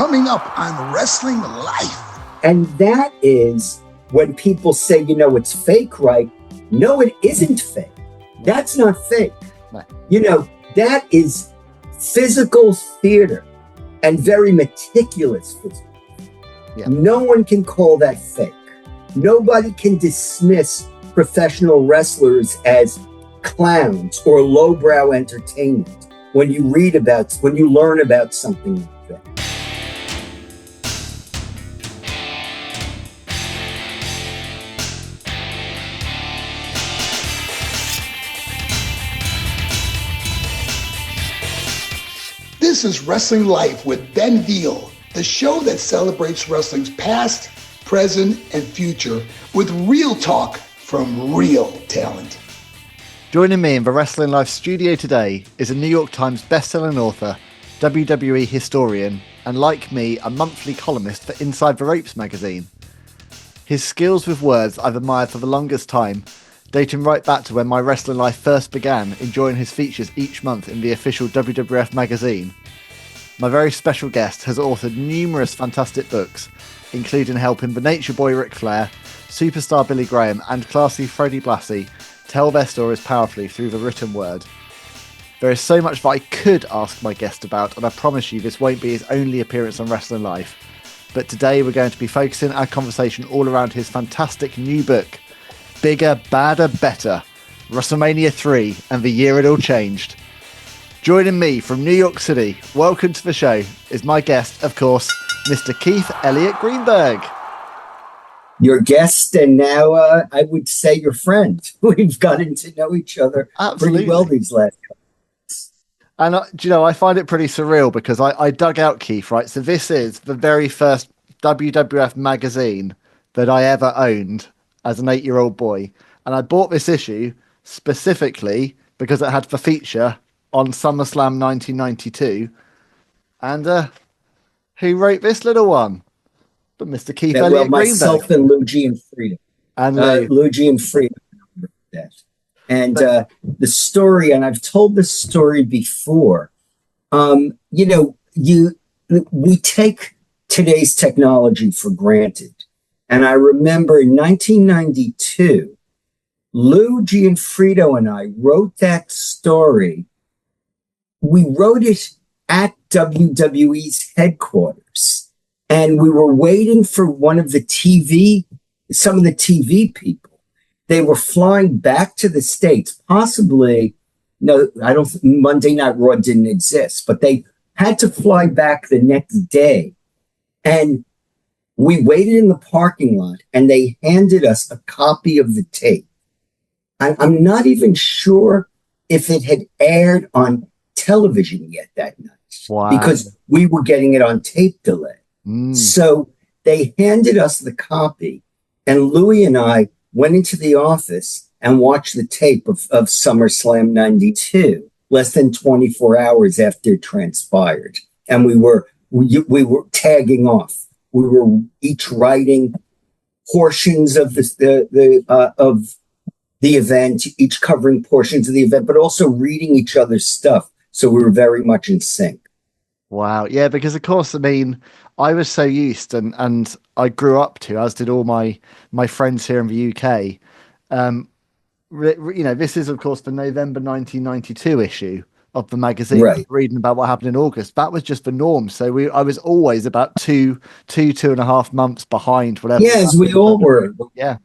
coming up on Wrestling Life. And that is when people say, it's fake, right? No, it isn't fake. That's not fake. That is physical theater and very meticulous physical. Yeah. No one can call that fake. Nobody can dismiss professional wrestlers as clowns or lowbrow entertainment when you learn about something like that. This is Wrestling Life with Ben Veal, the show that celebrates wrestling's past, present, and future with real talk from real talent. Joining me in the Wrestling Life studio today is a New York Times best-selling author, WWE historian, and like me, a monthly columnist for Inside the Ropes magazine. His skills with words I've admired for the longest time, dating right back to when my Wrestling Life first began, enjoying his features each month in the official WWF magazine. My very special guest has authored numerous fantastic books, including helping the Nature Boy Ric Flair, superstar Billy Graham, and classy Freddie Blassie tell their stories powerfully through the written word. There is so much that I could ask my guest about, and I promise you this won't be his only appearance on Wrestling Life. But today we're going to be focusing our conversation all around his fantastic new book, Bigger, Badder, Better, WrestleMania 3 and the Year It All Changed. Joining me from New York City, welcome to the show, is my guest, of course, Mr. Keith Elliot Greenberg. Your guest, and now I would say your friend. We've gotten to know each other pretty well these last months. And I find it pretty surreal because I dug out Keith, right? So this is the very first WWF magazine that I ever owned as an 8-year-old boy. And I bought this issue specifically because it had the feature on SummerSlam 1992. And who wrote this little one? But Mr. Keith Elliot Greenberg. Myself and Luigi and Freedom. And Luigi and Freedom wrote that. And the story, and I've told this story before, we take today's technology for granted. And I remember in 1992, Lou Gianfrido and I wrote that story. We wrote it at WWE's headquarters. And we were waiting for some of the TV people. They were flying back to the States, possibly, Monday Night Raw didn't exist, but they had to fly back the next day. And we waited in the parking lot and they handed us a copy of the tape. I'm not even sure if it had aired on television yet that night. Wow. Because we were getting it on tape delay. So they handed us the copy and Louie and I went into the office and watched the tape of SummerSlam 92, less than 24 hours after it transpired. And we were tagging off. We were each writing portions of the event, each covering portions of the event, but also reading each other's stuff. So we were very much in sync. Wow. Yeah, because of course, I was so used and I grew up to, as did all my friends here in the UK. This is, of course, the November 1992 issue of the magazine, right. Reading about what happened in August. That was just the norm. So I was always about two and a half months behind whatever. Yes, we all were. Yeah.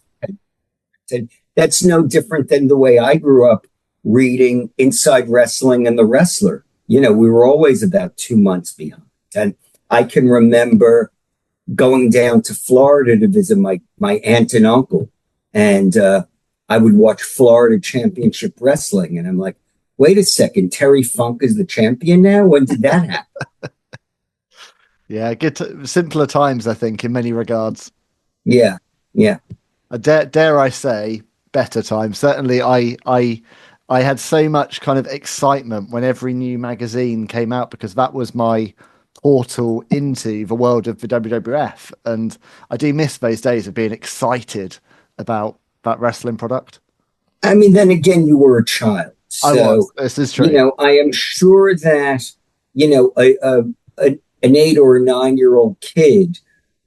And that's no different than the way I grew up reading Inside Wrestling and The Wrestler. We were always about 2 months behind. And I can remember going down to Florida to visit my aunt and uncle. And I would watch Florida Championship Wrestling. And I'm like, wait a second, Terry Funk is the champion now? When did that happen? Yeah, simpler times, I think, in many regards. Yeah. Dare I say, better times. Certainly, I had so much kind of excitement when every new magazine came out because that was my portal into the world of the WWF. And I do miss those days of being excited about that wrestling product. I mean, then again, you were a child. So, I was. This is true. I am sure that, an 8 or a 9-year-old kid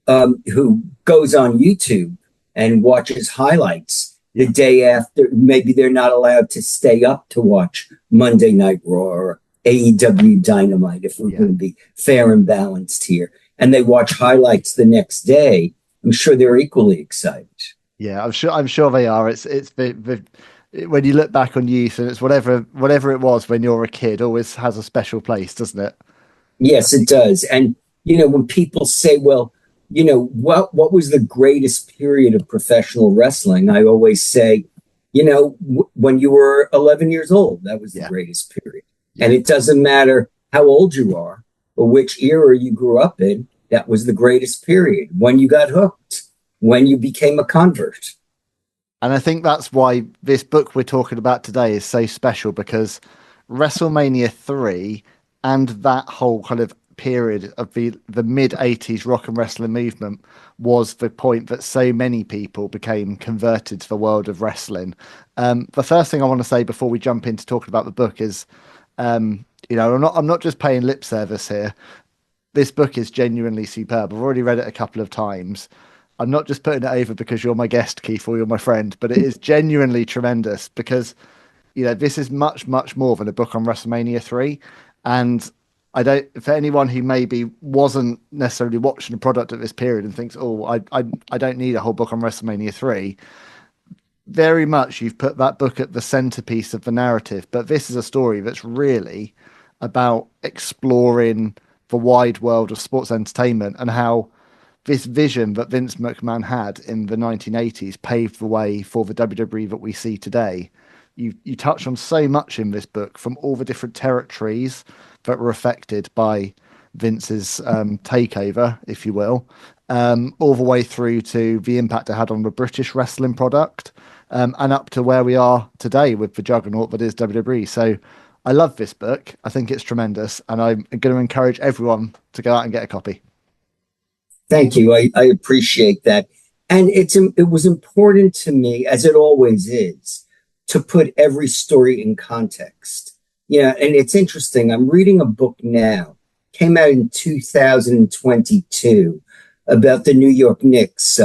who goes on YouTube and watches highlights the day after. Maybe they're not allowed to stay up to watch Monday Night Raw or AEW Dynamite, if we're going to be fair and balanced here. And they watch highlights the next day. I'm sure they're equally excited. Yeah, I'm sure they are. It's when you look back on youth, and it's whatever it was when you're a kid, always has a special place, doesn't it? Yes, it does. And when people say, well, what was the greatest period of professional wrestling? I always say, when you were 11 years old, that was the greatest period. And it doesn't matter how old you are or which era you grew up in, that was the greatest period. When you got hooked, when you became a convert. And I think that's why this book we're talking about today is so special, because WrestleMania 3 and that whole kind of period of the mid-80s rock and wrestling movement was the point that so many people became converted to the world of wrestling. The first thing I want to say before we jump into talking about the book is, I'm not just paying lip service here. This book is genuinely superb. I've already read it a couple of times. I'm not just putting it over because you're my guest, Keith, or you're my friend, but it is genuinely tremendous because, this is much, much more than a book on WrestleMania 3. And for anyone who maybe wasn't necessarily watching the product at this period and thinks, I don't need a whole book on WrestleMania 3, very much you've put that book at the centerpiece of the narrative. But this is a story that's really about exploring the wide world of sports entertainment and how this vision that Vince McMahon had in the 1980s paved the way for the WWE that we see today. You touch on so much in this book, from all the different territories that were affected by Vince's takeover, if you will, all the way through to the impact it had on the British wrestling product, and up to where we are today with the juggernaut that is WWE. So I love this book. I think it's tremendous, and I'm going to encourage everyone to go out and get a copy. Thank you. I appreciate that. And it was important to me, as it always is, to put every story in context. And it's interesting. I'm reading a book now, came out in 2022, about the New York Knicks,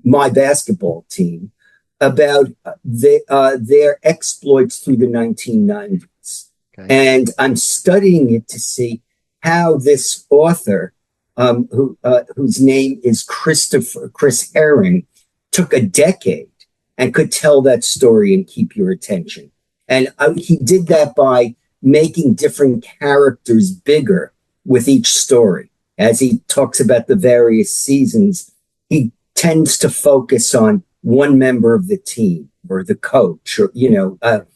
my basketball team, about their exploits through the 1990s. Okay. And I'm studying it to see how this author, whose name is Chris Herring, took a decade and could tell that story and keep your attention. And he did that by making different characters bigger with each story. As he talks about the various seasons, he tends to focus on one member of the team or the coach, or a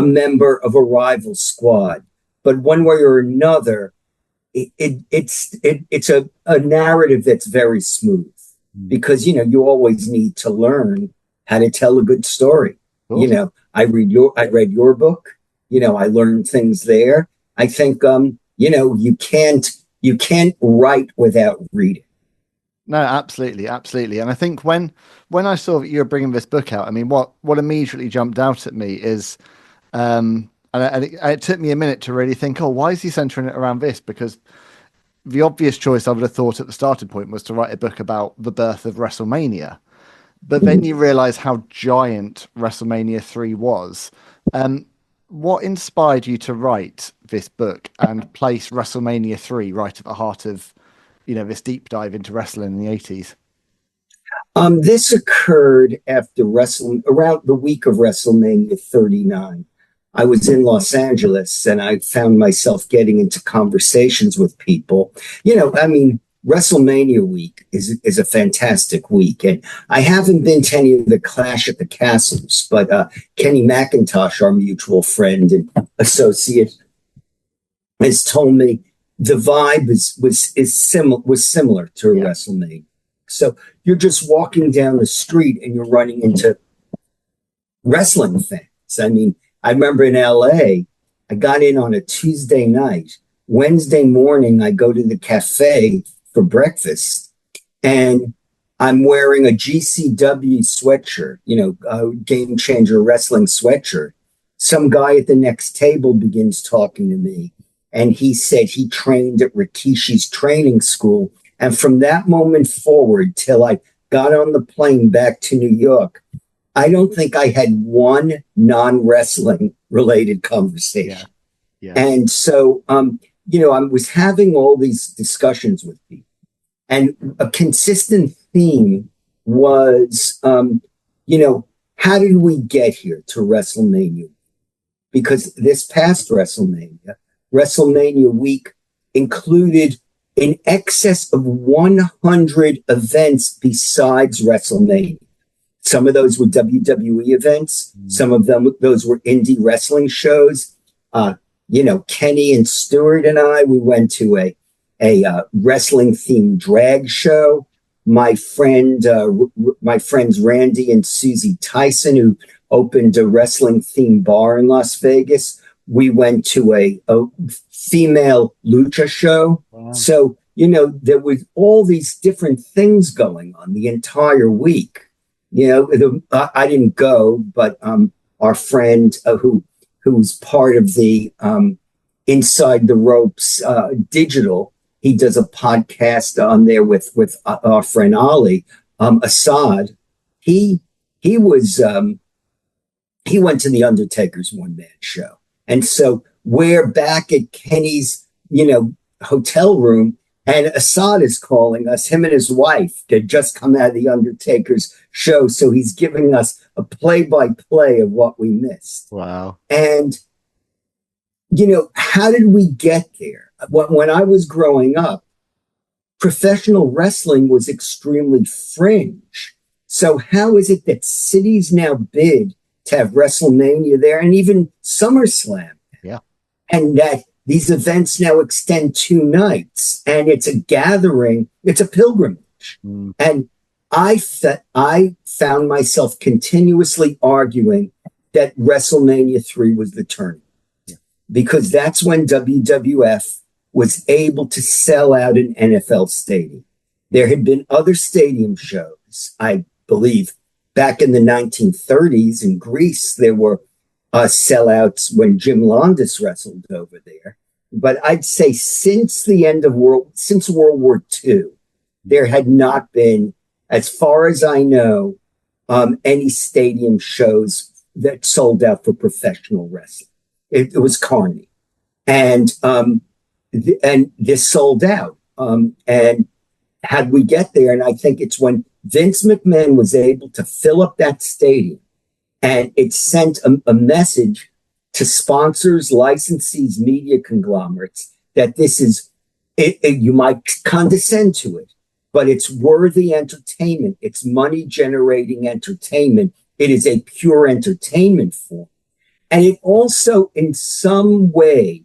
member of a rival squad. But one way or another, it's a narrative that's very smooth, because you always need to learn how to tell a good story. Cool. I read your book. I learned things there. I think you can't write without reading. No, absolutely. And I think when I saw that you were bringing this book out, I mean, what immediately jumped out at me is, and it took me a minute to really think, why is he centering it around this? Because the obvious choice I would have thought at the starting point was to write a book about the birth of WrestleMania. But then you realize how giant WrestleMania 3 was. What inspired you to write this book and place WrestleMania 3 right at the heart of, this deep dive into wrestling in the 80s? This occurred after around the week of WrestleMania 39. I was in Los Angeles and I found myself getting into conversations with people. WrestleMania week is a fantastic week. And I haven't been to any of the Clash at the Castles, but Kenny McIntosh, our mutual friend and associate, has told me the vibe was similar to WrestleMania. So you're just walking down the street and you're running into wrestling fans. I mean, I remember in LA, I got in on a Tuesday night. Wednesday morning, I go to the cafe for breakfast, and I'm wearing a GCW sweatshirt, a Game Changer wrestling sweatshirt. Some guy at the next table begins talking to me, And he said he trained at Rikishi's training school. And from that moment forward till I got on the plane back to New York, I don't think I had one non-wrestling related conversation. Yeah. And so, I was having all these discussions with people. And a consistent theme was, how did we get here to WrestleMania? Because this past WrestleMania week included in excess of 100 events besides WrestleMania. Some of those were WWE events. Some of those were indie wrestling shows. Kenny and Stuart and we went to a wrestling themed drag show. My friends Randy and Susie Tyson, who opened a wrestling themed bar in Las Vegas. We went to a female lucha show. Wow. So, there was all these different things going on the entire week. I didn't go, but our friend who's part of the Inside the Ropes digital, he does a podcast on there with our friend Ali Assad. He went to the Undertaker's one-man show. And so we're back at Kenny's, hotel room, and Assad is calling us. Him and his wife had just come out of the Undertaker's show. So he's giving us a play-by-play of what we missed. Wow. And, how did we get there? When I was growing up, professional wrestling was extremely fringe. So how is it that cities now bid to have WrestleMania there and even SummerSlam? Yeah. And that these events now extend 2 nights, and it's a gathering, it's a pilgrimage. And I found myself continuously arguing that WrestleMania 3 was the turning. Yeah. Because that's when WWF was able to sell out an NFL stadium. There had been other stadium shows, I believe, back in the 1930s in Greece. There were sellouts when Jim Landis wrestled over there. But I'd say since World War II, there had not been, as far as I know, any stadium shows that sold out for professional wrestling. It was Carney. And this sold out. And how'd we get there? And I think it's when Vince McMahon was able to fill up that stadium, and it sent a message to sponsors, licensees, media conglomerates that this is, you might condescend to it, but it's worthy entertainment. It's money generating entertainment. It is a pure entertainment form. And it also, in some way,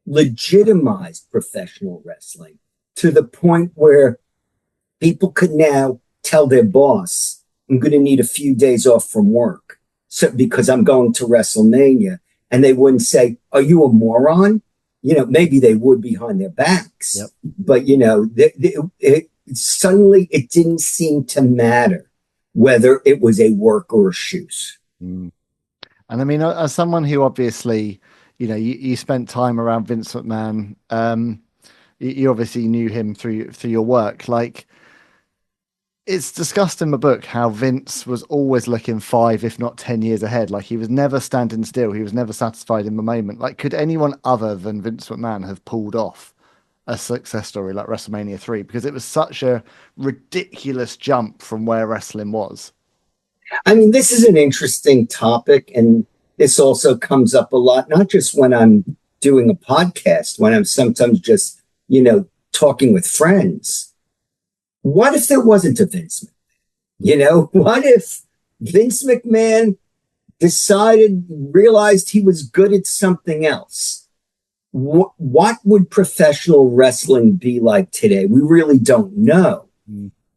legitimized professional wrestling to the point where people could now tell their boss, I'm going to need a few days off from work because I'm going to WrestleMania. And they wouldn't say, are you a moron? Maybe they would behind their backs. Yep. But, suddenly it didn't seem to matter whether it was a work or a shoot. And I mean, as someone who obviously, you spent time around Vince McMahon, you obviously knew him through your work. Like, it's discussed in the book how Vince was always looking 5, if not 10 years ahead. Like, he was never standing still. He was never satisfied in the moment. Like, could anyone other than Vince McMahon have pulled off a success story like WrestleMania 3? Because it was such a ridiculous jump from where wrestling was. I mean, this is an interesting topic, and this also comes up a lot, not just when I'm doing a podcast, when I'm sometimes just, talking with friends. What if there wasn't a Vince McMahon? What if Vince McMahon realized he was good at something else? What would professional wrestling be like today? We really don't know.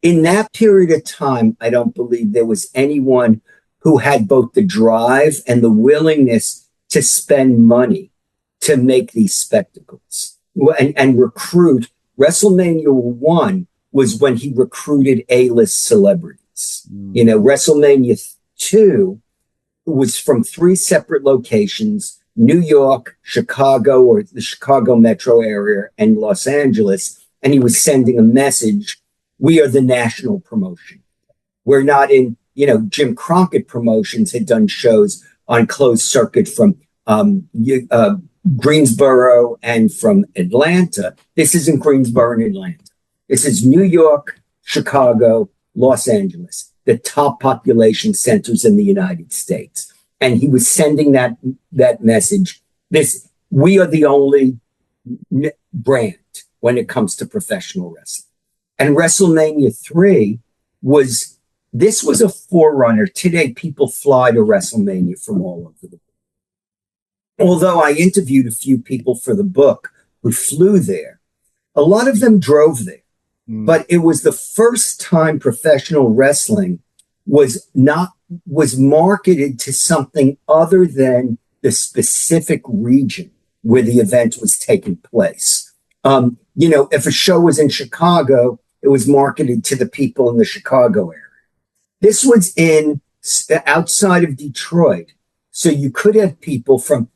In that period of time, I don't believe there was anyone who had both the drive and the willingness to spend money to make these spectacles and recruit. WrestleMania 1 was when he recruited A-list celebrities. WrestleMania 2 was from 3 separate locations New York, Chicago, or the Chicago metro area, and Los Angeles. And he was sending a message. We are the national promotion. We're not in, Jim Crockett Promotions had done shows on closed circuit from Greensboro and from Atlanta. This isn't Greensboro and Atlanta. This is New York, Chicago, Los Angeles, the top population centers in the United States. And he was sending that message. We are the only brand when it comes to professional wrestling. And WrestleMania 3 was a forerunner. Today, people fly to WrestleMania from all over the world. Although I interviewed a few people for the book who flew there, a lot of them drove there. But it was the first time professional wrestling was marketed to something other than the specific region where the event was taking place. If a show was in Chicago, it was marketed to the people in the Chicago area. This was outside of Detroit. So you could have people from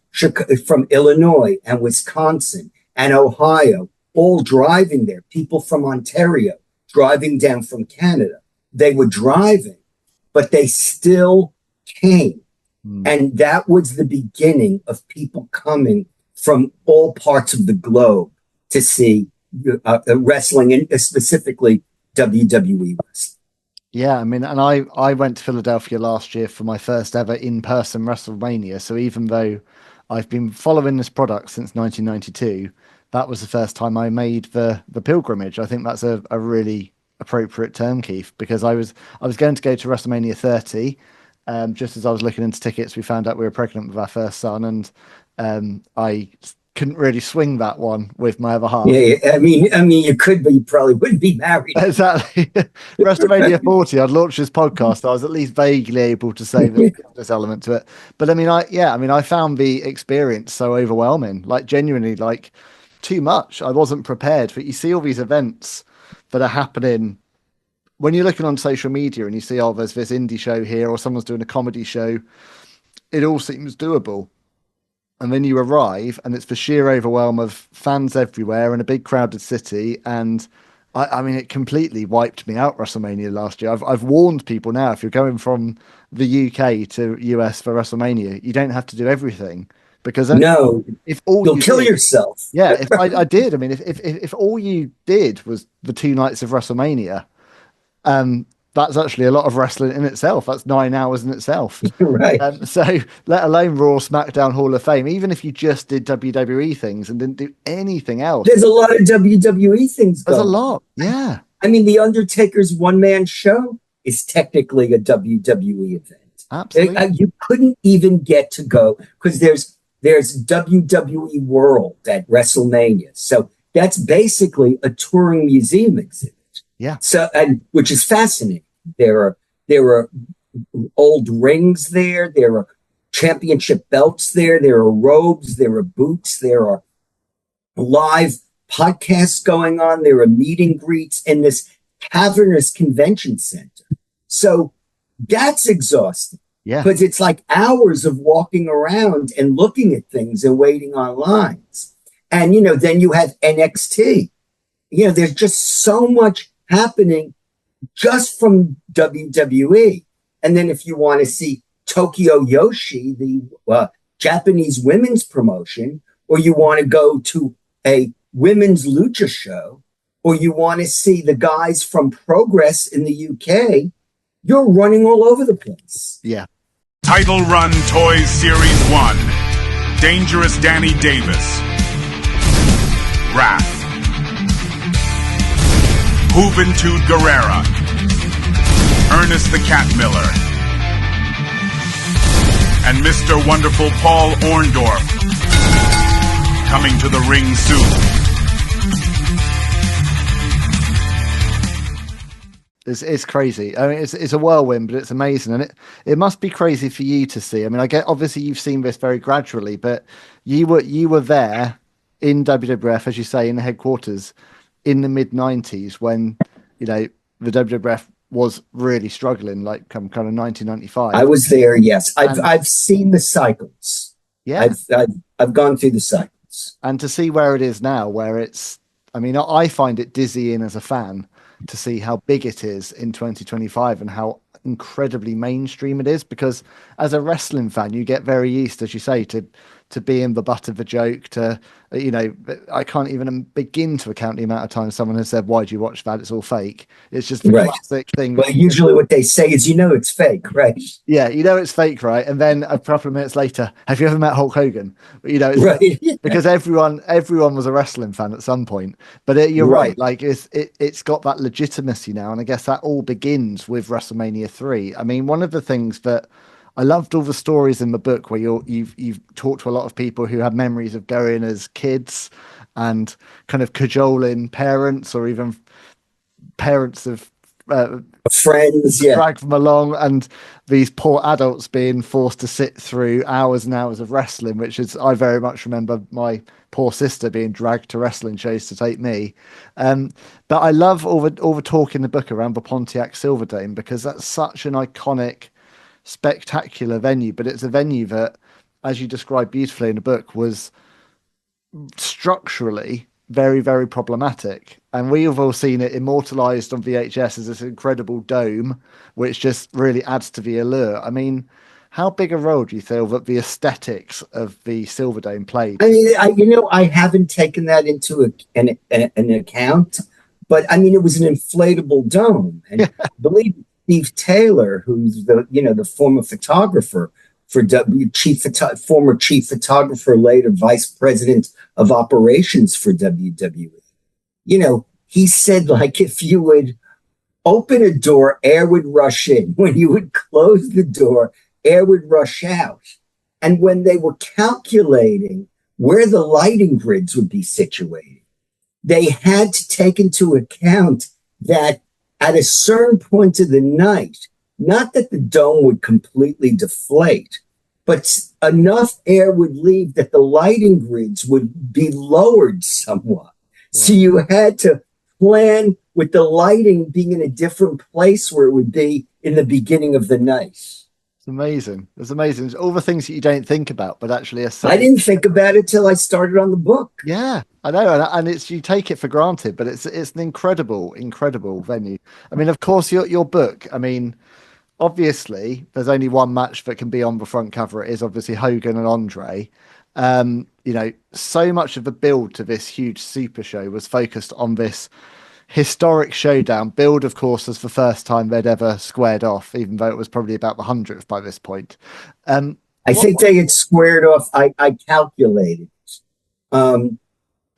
Illinois and Wisconsin and Ohio all driving there, people from Ontario driving down from Canada. They were driving, but they still came. And that was the beginning of people coming from all parts of the globe to see wrestling, and specifically WWE wrestling. Yeah, I mean, and I went to Philadelphia last year for my first ever in-person WrestleMania. So even though I've been following this product since 1992, that was the first time I made the pilgrimage. I think that's a really appropriate term, Keith, because I was going to go to WrestleMania 30. Just as I was looking into tickets, we found out we were pregnant with our first son, and I couldn't really swing that one with my other half. Yeah, I mean, you could, but you probably wouldn't be married. Exactly. WrestleMania 40, I'd launched this podcast. I was at least vaguely able to say this element to it. But I found the experience so overwhelming, like genuinely, like too much. I wasn't prepared. But you see all these events that are happening when you're looking on social media and you see, oh, there's this indie show here or someone's doing a comedy show. It all seems doable. And then you arrive and it's the sheer overwhelm of fans everywhere in a big crowded city. And I mean, it completely wiped me out, WrestleMania last year. I've warned people now, if you're going from the UK to US for WrestleMania, you don't have to do everything. Because if all you'll kill yourself. Yeah, if I did. I mean, if all you did was the 2 nights of WrestleMania, that's actually a lot of wrestling in itself. That's 9 hours in itself. Right. So let alone Raw, SmackDown, Hall of Fame, even if you just did WWE things and didn't do anything else. There's a lot of WWE things going. There's a lot. Yeah. I mean, The Undertaker's one-man show is technically a WWE event. Absolutely. You couldn't even get to go because there's WWE World at WrestleMania. So that's basically a touring museum exhibit. Yeah. So, and which is fascinating. There are old rings there. There are championship belts there. There are robes. There are boots. There are live podcasts going on. There are meet and greets in this cavernous convention center. So that's exhausting. Yeah. Because it's like hours of walking around and looking at things and waiting on lines. And, then you have NXT. There's just so much happening just from WWE. And then if you want to see Tokyo Yoshi, the Japanese women's promotion, or you want to go to a women's lucha show, or you want to see the guys from Progress in the UK, you're running all over the place. Yeah. Title Run Toys Series 1. Dangerous Danny Davis. Wrath. Juventud Guerrera. Ernest the Cat Miller. And Mr. Wonderful Paul Orndorff. Coming to the ring soon. It's crazy. I mean, it's a whirlwind, but it's amazing, and it must be crazy for you to see. I mean, I get obviously you've seen this very gradually, but you were there in WWF, as you say, in the headquarters in the mid-90s when the WWF was really struggling, like kind of 1995. I was there. Yes, I've seen the cycles. Yeah. I've gone through the cycles. And to see where it is now, where it's, I mean, I find it dizzying as a fan to see how big it is in 2025 and how incredibly mainstream it is. Because as a wrestling fan, you get very used, as you say, to being the butt of a joke. To, you know, I can't even begin to account the amount of times someone has said, "Why do you watch that? It's all fake." It's just the classic thing. Well, usually what they say is, it's fake, right? Yeah, it's fake, right? And then a couple of minutes later, have you ever met Hulk Hogan? It's right. Because everyone was a wrestling fan at some point. But you're right. Like it's got that legitimacy now, and I guess that all begins with WrestleMania 3. I mean, one of the things that I loved, all the stories in the book where you've talked to a lot of people who have memories of going as kids and kind of cajoling parents or even parents of friends, drag them along, and these poor adults being forced to sit through hours and hours of wrestling, which is, I very much remember my poor sister being dragged to wrestling shows to take me. But I love all the talk in the book around the Pontiac Silverdome, because that's such an iconic, spectacular venue, but it's a venue that, as you described beautifully in the book, was structurally very, very problematic. And we have all seen it immortalized on VHS as this incredible dome, which just really adds to the allure. I mean, how big a role do you feel that the aesthetics of the Silverdome played? I mean, I haven't taken that into an account, but I mean, it was an inflatable dome. And I believe Steve Taylor, who's the former photographer for former chief photographer, later vice president of operations for WWE. He said, like, if you would open a door, air would rush in. When you would close the door, air would rush out. And when they were calculating where the lighting grids would be situated, they had to take into account that at a certain point of the night, not that the dome would completely deflate, but enough air would leave that the lighting grids would be lowered somewhat. Wow. So you had to plan with the lighting being in a different place where it would be in the beginning of the night. It's amazing. It's amazing. It's all the things that you don't think about, but actually I didn't think about it till I started on the book. Yeah, I know. And it's, you take it for granted, but it's an incredible, incredible venue. I mean, of course, your book, I mean, obviously, there's only one match that can be on the front cover. It is obviously Hogan and Andre. So much of the build to this huge super show was focused on this historic showdown. Build, of course, as the first time they'd ever squared off, even though it was probably about the 100th by this point. I think they had squared off. I calculated. And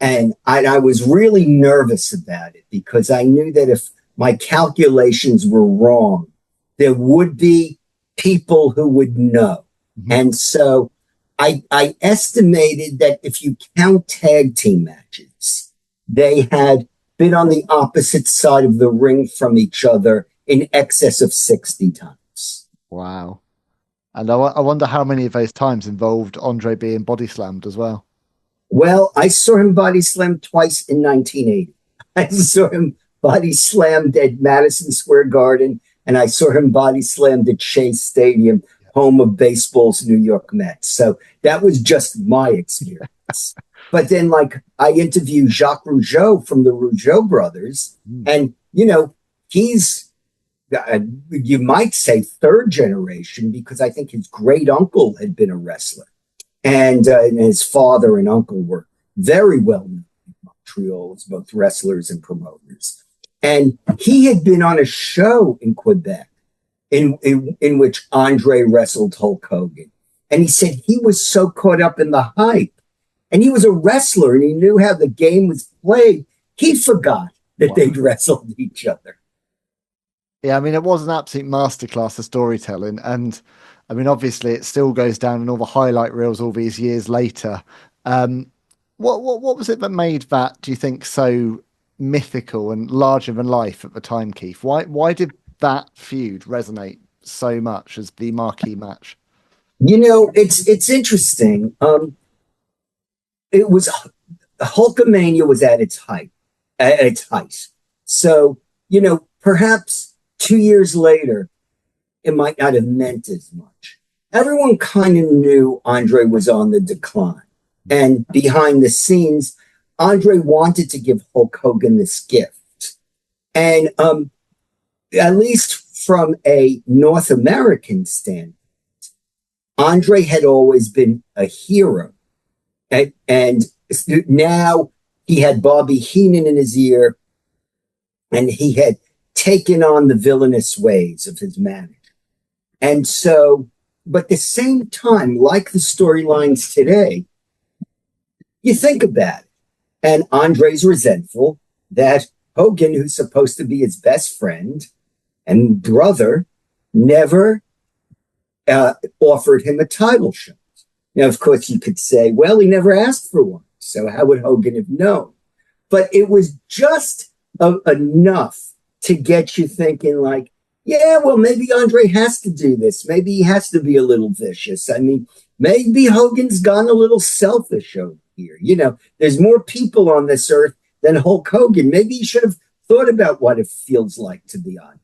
I was really nervous about it because I knew that if my calculations were wrong, there would be people who would know. Mm-hmm. And so I estimated that if you count tag team matches, they had been on the opposite side of the ring from each other in excess of 60 times. Wow. And I wonder how many of those times involved Andre being body slammed as well. Well, I saw him body slammed twice in 1980. I saw him body slammed at Madison Square Garden, and I saw him body slammed at Shea Stadium, home of baseball's New York Mets. So that was just my experience. But then, like, I interviewed Jacques Rougeau from the Rougeau brothers, and, he's, you might say, third generation, because I think his great uncle had been a wrestler. And his father and uncle were very well known in Montreal as both wrestlers and promoters. And he had been on a show in Quebec in which Andre wrestled Hulk Hogan. And he said he was so caught up in the hype. And he was a wrestler and he knew how the game was played. He forgot that they'd wrestled each other. Yeah, I mean, it was an absolute masterclass of storytelling. And I mean, obviously, it still goes down in all the highlight reels all these years later. What was it that made that, do you think, so mythical and larger than life at the time, Keith? Why did that feud resonate so much as the marquee match? It's interesting. It was Hulkamania was at its height. So, perhaps 2 years later, it might not have meant as much. everyone kind of knew Andre was on the decline. And behind the scenes, Andre wanted to give Hulk Hogan this gift. And at least from a North American standpoint, Andre had always been a hero. And now he had Bobby Heenan in his ear, and he had taken on the villainous ways of his manager. And so, but at the same time, like the storylines today, you think about it, and Andre's resentful that Hogan, who's supposed to be his best friend and brother, never offered him a title shot. Now, of course, you could say, well, he never asked for one, so how would Hogan have known? But it was just enough to get you thinking like, yeah, well, maybe Andre has to do this. Maybe he has to be a little vicious. I mean, maybe Hogan's gone a little selfish over here. You know, there's more people on this earth than Hulk Hogan. Maybe he should have thought about what it feels like to be Andre.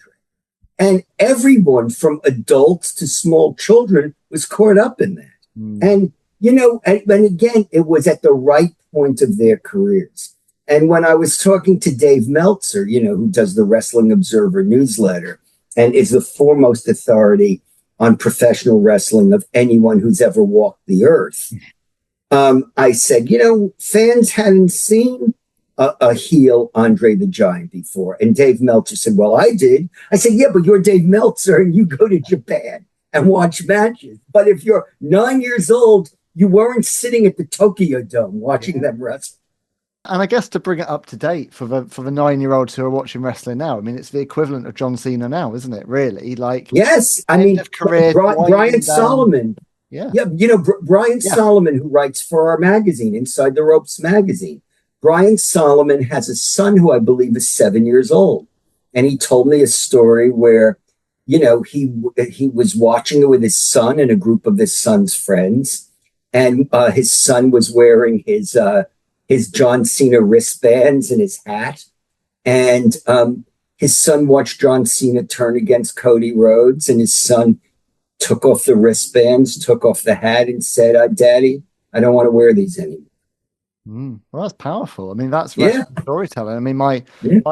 And everyone from adults to small children was caught up in that. And, you know, and again, it was at the right point of their careers. And when I was talking to Dave Meltzer, you know, who does the Wrestling Observer newsletter and is the foremost authority on professional wrestling of anyone who's ever walked the earth, I said, you know, fans hadn't seen a heel Andre the Giant before. And Dave Meltzer said, well, I did. I said, yeah, but you're Dave Meltzer and you go to Japan and watch matches. But if you're 9 years old, you weren't sitting at the Tokyo Dome watching them wrestle. And I guess to bring it up to date for the 9-year-olds who are watching wrestling now, I mean, it's the equivalent of John Cena now, isn't it? Really, like yes, I mean, career, Brian Solomon. Yeah, you know, Brian Solomon, who writes for our magazine, Inside the Ropes magazine. Brian Solomon has a son who I believe is 7 years old, and he told me a story where, you know, he was watching it with his son and a group of his son's friends, and his son was wearing his John Cena wristbands and his hat, and his son watched John Cena turn against Cody Rhodes, and his son took off the wristbands, took off the hat, and said, "Daddy, I don't want to wear these anymore." Well, that's powerful. I mean, that's storytelling. I mean, my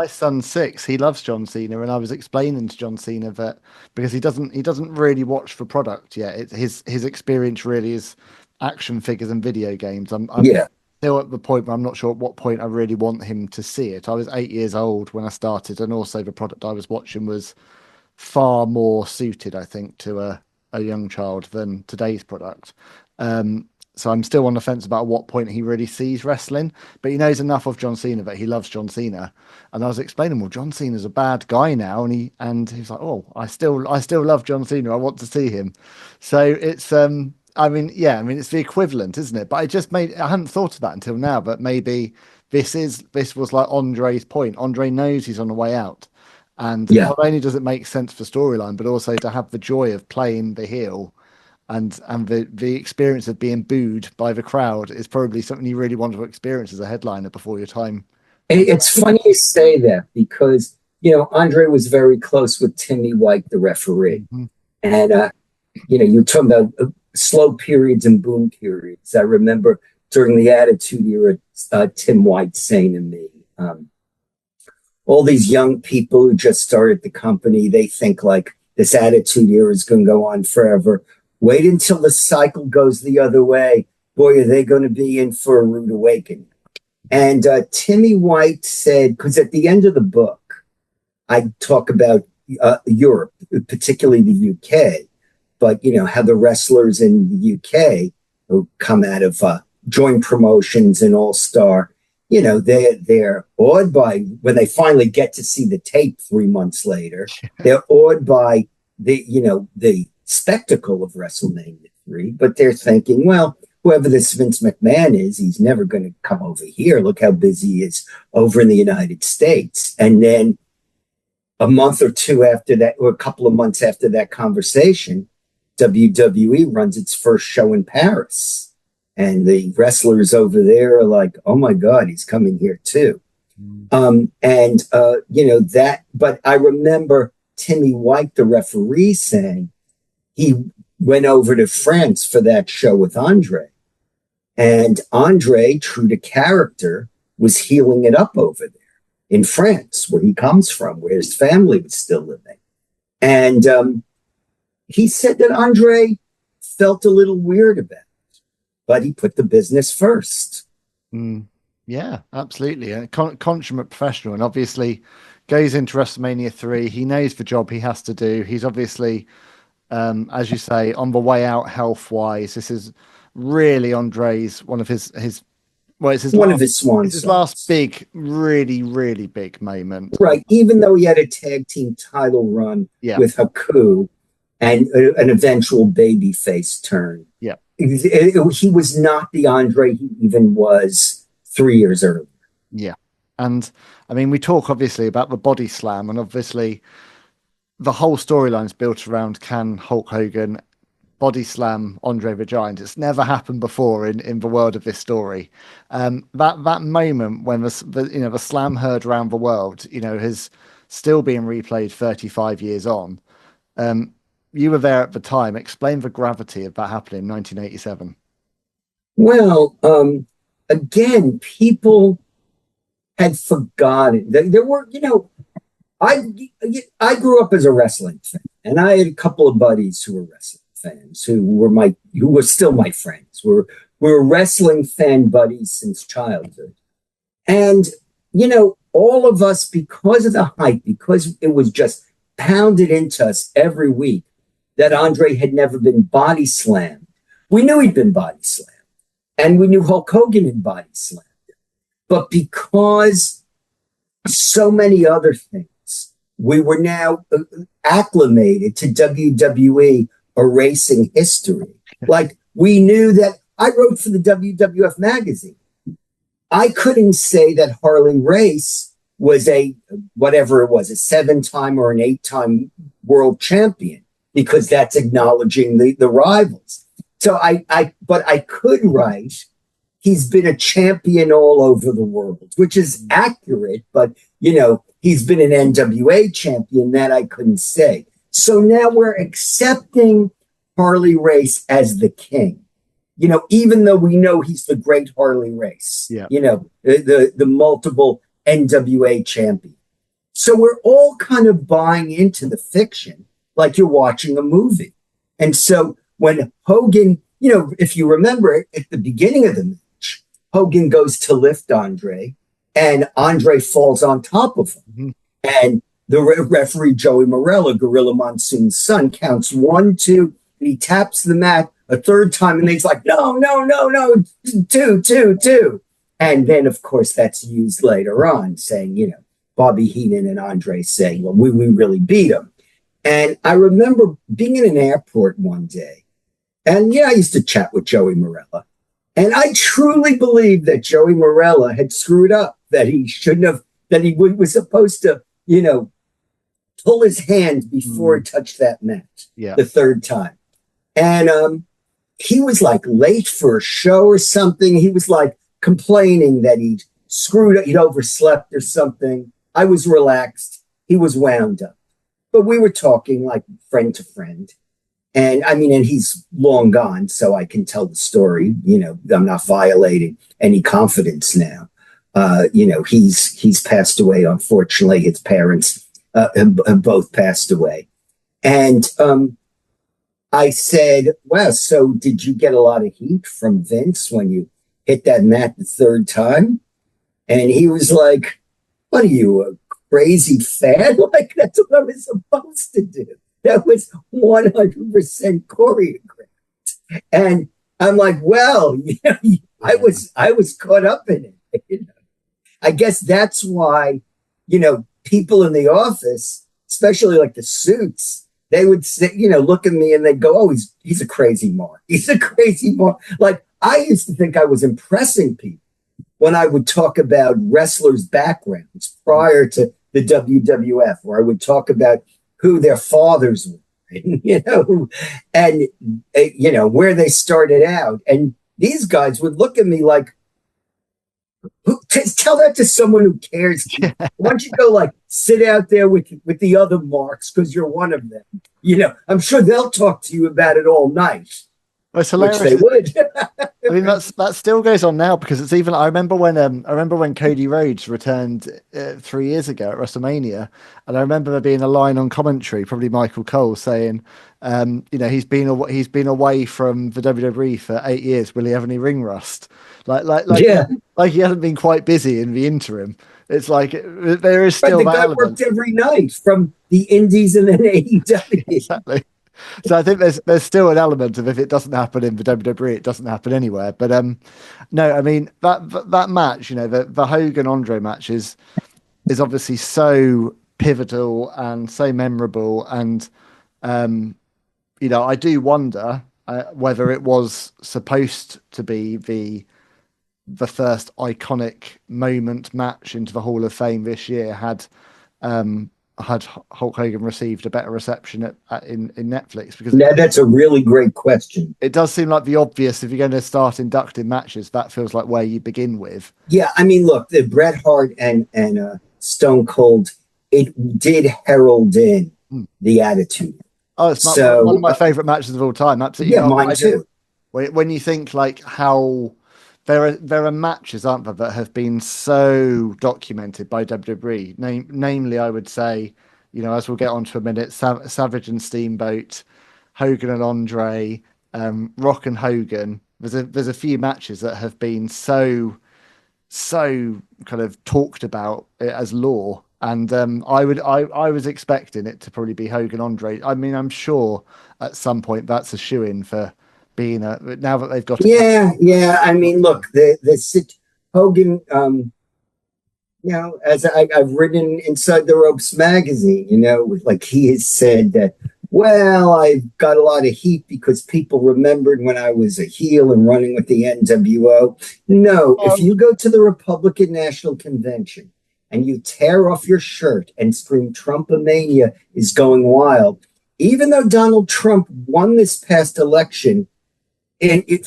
son's 6. He loves John Cena, and I was explaining to John Cena that because he doesn't really watch for product yet. His experience really is action figures and video games. I'm still at the point where I'm not sure at what point I really want him to see it. I was 8 years old when I started, and also the product I was watching was far more suited, I think, to a young child than today's product. So I'm still on the fence about what point he really sees wrestling, but he knows enough of John Cena that he loves John Cena. And I was explaining, well, John Cena's a bad guy now, and he's like, oh, I still love John Cena. I want to see him. So it's I mean, it's the equivalent, isn't it? But I hadn't thought of that until now, but maybe this was like Andre's point. Andre knows he's on the way out. And not only does it make sense for storyline, but also to have the joy of playing the heel and the experience of being booed by the crowd is probably something you really want to experience as a headliner before your time. It's funny you say that because, you know, Andre was very close with Timmy White, the referee. Mm-hmm. And, you know, you're talking about slow periods and boom periods. I remember during the Attitude Era, Tim White saying to me, all these young people who just started the company, they think like this Attitude Era is going to go on forever. Wait until the cycle goes the other way. Boy, are they going to be in for a rude awakening. And Timmy White said, because at the end of the book, I talk about Europe, particularly the UK, but, you know, how the wrestlers in the UK who come out of joint promotions and All-Star, you know, they're awed by, when they finally get to see the tape 3 months later, they're awed by the spectacle of WrestleMania 3, but they're thinking, well, whoever this Vince McMahon is, he's never going to come over here. Look how busy he is over in the United States. And then a month or two after that, or a couple of months after that conversation, WWE runs its first show in Paris. And the wrestlers over there are like, oh my God, he's coming here too. You know, that, but I remember Timmy White, the referee, saying, went over to France for that show with Andre. And Andre, true to character, was healing it up over there in France, where he comes from, where his family was still living. And he said that Andre felt a little weird about it, but he put the business first. Yeah, absolutely. A consummate professional, and obviously goes into WrestleMania 3. He knows the job he has to do. He's obviously, as you say, on the way out health-wise. This is really Andre's one of his last big, really, really big moment. Right. Even though he had a tag team title run with Haku and an eventual babyface turn. Yeah. He was not the Andre he even was 3 years earlier. Yeah. And I mean, we talk obviously about the body slam, and obviously the whole storyline's built around, can Hulk Hogan body slam Andre the Giant? It's never happened before in the world of this story. That moment when the slam heard around the world, has still being replayed 35 years on. You were there at the time. Explain the gravity of that happening in 1987. Well, again, people had forgotten. There were, I grew up as a wrestling fan, and I had a couple of buddies who were wrestling fans who were still my friends. We were wrestling fan buddies since childhood. And, all of us, because of the hype, because it was just pounded into us every week that Andre had never been body slammed. We knew he'd been body slammed, and we knew Hulk Hogan had body slammed. But because so many other things, we were now acclimated to WWE erasing history. Like, we knew that I wrote for the WWF magazine. I couldn't say that Harley Race was a 7-time or an 8-time world champion, because that's acknowledging the rivals. So but I could write, he's been a champion all over the world, which is accurate, but he's been an NWA champion, that I couldn't say. So now we're accepting Harley Race as the king, even though we know he's the great Harley Race, the multiple NWA champion. So we're all kind of buying into the fiction like you're watching a movie. And so when Hogan, if you remember at the beginning of the match, Hogan goes to lift Andre, and Andre falls on top of him. And the referee, Joey Morello, Gorilla Monsoon's son, counts 1, 2, and he taps the mat a third time, and he's like, no, 2. And then, of course, that's used later on, saying, Bobby Heenan and Andre saying, well, we really beat him. And I remember being in an airport one day, and I used to chat with Joey Morella. And I truly believe that Joey Morella had screwed up, that he shouldn't have, that he was supposed to, pull his hand before he touched that mat the third time. And he was like late for a show or something. He was like complaining that he'd screwed up, he'd overslept or something. I was relaxed. He was wound up. But we were talking like friend to friend. And and he's long gone, so I can tell the story. I'm not violating any confidence now. He's passed away. Unfortunately, his parents have both passed away. And I said, well, so did you get a lot of heat from Vince when you hit that mat the third time? And he was like, what are you, a crazy fan? Like, that's what I was supposed to do. That was 100% choreographed. And I'm like, well, I was caught up in it. I guess that's why, people in the office, especially like the suits, they would say, look at me and they'd go, oh, he's a crazy Mark. He's a crazy Mark. Like, I used to think I was impressing people when I would talk about wrestlers' backgrounds prior to the WWF, or I would talk about who their fathers were, and where they started out. And these guys would look at me like, Tell that to someone who cares. Why don't you go like sit out there with the other marks because you're one of them? I'm sure they'll talk to you about it all night. Well, it's hilarious. Which they would. I mean, that still goes on now because it's even. I remember when Cody Rhodes returned 3 years ago at WrestleMania, and I remember there being a line on commentary, probably Michael Cole, saying, he's been away from the WWE for 8 years. Will he have any ring rust? Like he hasn't been quite busy in the interim. It's like there is still that element. Worked every night from the Indies and then AEW. Exactly. So I think there's still an element of if it doesn't happen in the WWE, it doesn't happen anywhere. But no, I mean that match, the Hogan Andre match is obviously so pivotal and so memorable, and I do wonder whether it was supposed to be the first iconic moment match into the Hall of Fame this year had Hulk Hogan received a better reception in Netflix? Because that's a really great question. It does seem like the obvious, if you're going to start inducting matches, that feels like where you begin with. Yeah, I mean, look, the Bret Hart and Stone Cold, it did herald in the Attitude. Oh, it's one of my favorite matches of all time. Absolutely. Yeah, mine too. When you think like how there are matches, aren't there, that have been so documented by WWE. Namely, I would say, as we'll get on to a minute, Savage and Steamboat, Hogan and Andre, Rock and Hogan. There's a few matches that have been so kind of talked about as lore. And I was expecting it to probably be Hogan Andre. I mean, I'm sure at some point that's a shoo-in for being now that they've got I mean, look, the Hogan, as I've written inside the Ropes magazine, like he has said that, well, I've got a lot of heat because people remembered when I was a heel and running with the NWO. No, if you go to the Republican National Convention and you tear off your shirt and scream Trumpomania is going wild, even though Donald Trump won this past election, and it